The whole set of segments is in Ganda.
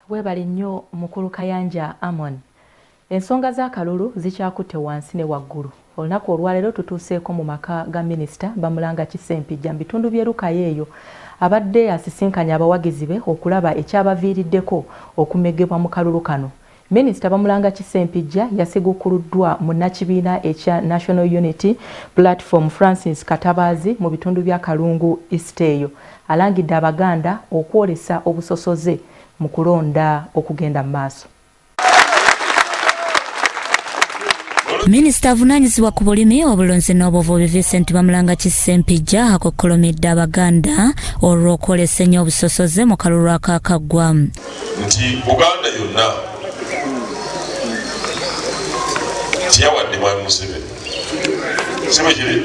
Webale nnyo Mukulu Kayanja Amon. Ensonga z'akalulu zikyakutte wansi ne waggulu. Olunaku olwaleero tutuuseeko mu maka ga minisita Bamulanga Kisempijja mu bitundu by'e Lukayo eyo abadde asisinkanya abawagizi be okulaba ekyabaviiriddeko okumegebwa mu kalulu kano. Minisita Bamulanga Kisempijja yasigukuluddwa mu nnakibiina ekya National Unity Platform Francis Katabazi mu bitundu bya Kalungu East eyo. Alangidde Abaganda okwolesa obusosoze mu kulonda okugenda mu maaso. Minisita avunaanyizibwa ku bulimi obulunzi n'obuvubi Vincent Bamulanga Kisempijja akokkolomedde Abaganda olw'okwolesa ennyo obusosoze mu kalulu akaakaggwa. Nti Buganda yonna tiyawadde Mwami Museveni. Si bwe kiri?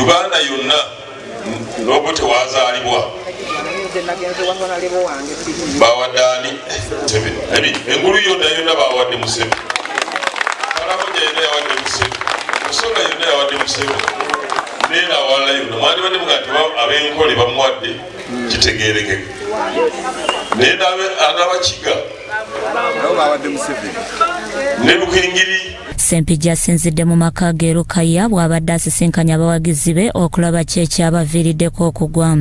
Uganda yonna n'obwo tewazaalibwa bawadde ani? Museveni. Engulu yonna bawadde Museveni. Kalamoja yonna yawadde Museveni. Musonga yonna yawadde Museveni. Neera awalala yonna mwandi badde mugati ab'enkole bamuwadde kitegeerekeka. Naye n'abakiga nabo bawadde Museveni. Ne Lukingiri. Sempijja asinzidde mu maka ge Lukaya bw'abadde asisinkanya abawagizi be okulaba ki ekyabaviiriddeko okugwa.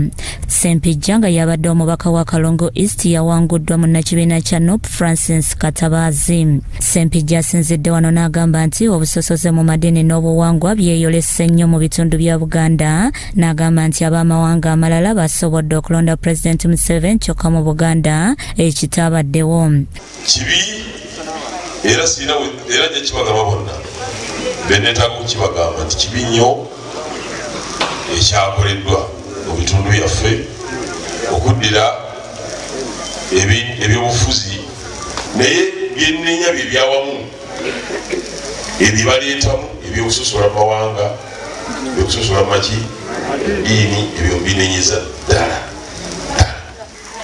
Sempijja nga yabadde omubaka wa Kalungu East yawanguddwa mu nnakibiina kya NUP Francis Katabazi. Sempijja asinzidde wano n'agamba nti obusosoze mu madini n'obuwangwa byeyolese nnyo mu bitundu bya Buganda, n'agamba nti ab'amawanga amalala basobodde okulonda Pulezidenti Museveni kyokka mu Buganda ekitaabaddewo. Kibi era sina era je kibagamba bonna benetaka okukibagamba nti kibi nnyo ekyakoleddwa mu bitundu byaffe okuddira ebyobufuzi naye byenenya bye byawamu ebibaleetamu ebyokusosola mu mawanga ebyokusosola mu maki ddiini ebyo mbinenyeza ddala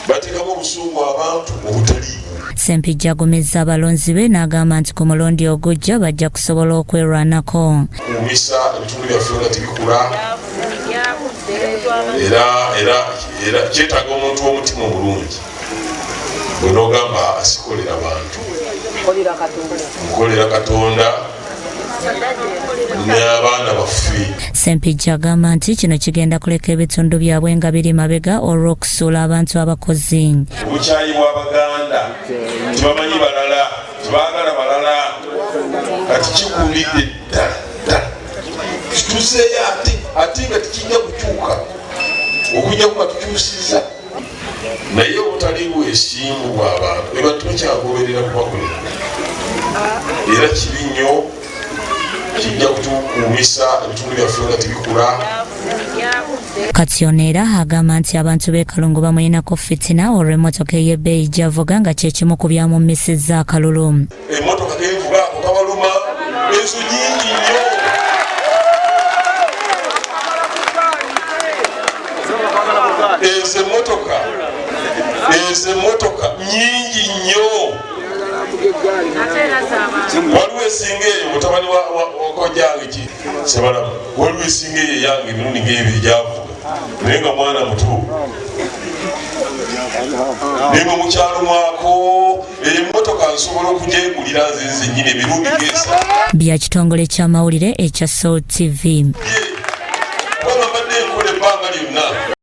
bateekamu obusungu abantu obutaliimu. Sempijja agumizza abalonzi be n'agamba nti ku mulundi ogujja bajja kusobola okwerwanako. Kumisa ebitundu byaffe nga tebikula era kyetaaga omuntu w'omutima omulungi bwe n'ogamba asikolera abantu nkolera Katonda n'abaana baffe. Sempijja agamba nti kino kigenda kuleka ebitundu byabwe nga biri mabega olw'okusuula abantu abakozi. Obukyayi bw'Abaganda tebamanyi balala tebaagala balala kati kikuulidde ddala kituuseeyo ate nga tekijja kukyuka okujja kuba tukyusiza naye obutali bwesimbu bw'abantu eba tukyagoberera kubakolera era kibi nnyo kijja kutukuumisa ebitundu byaffe nga tebikula. Kati ono era agamba nti abantu b'e Kalungu bamuyinako fitina olw'emmotoka ey'ebbeeyi gy'avuga nga kye kimu ku byamumisizza akalulu. Emmotoka genvugaako kabaluma ezo nyingi nnyo. Ezo emmotoka nyingi nnyo. Waliwo esinga eyo mutabani wakojjange ki Sebalama waliwo esinga eyo eyange emirundi ng'ebiri gyavuga naye nga mwana muto naye nga mukyalo mwako emmotoka nsobola okugyegulira nze nzennyini emirundi ng'esa. Bya kitongole ky'amawulire ekya Soul TV. Kubanga mbadde enkola ebbanga lyonna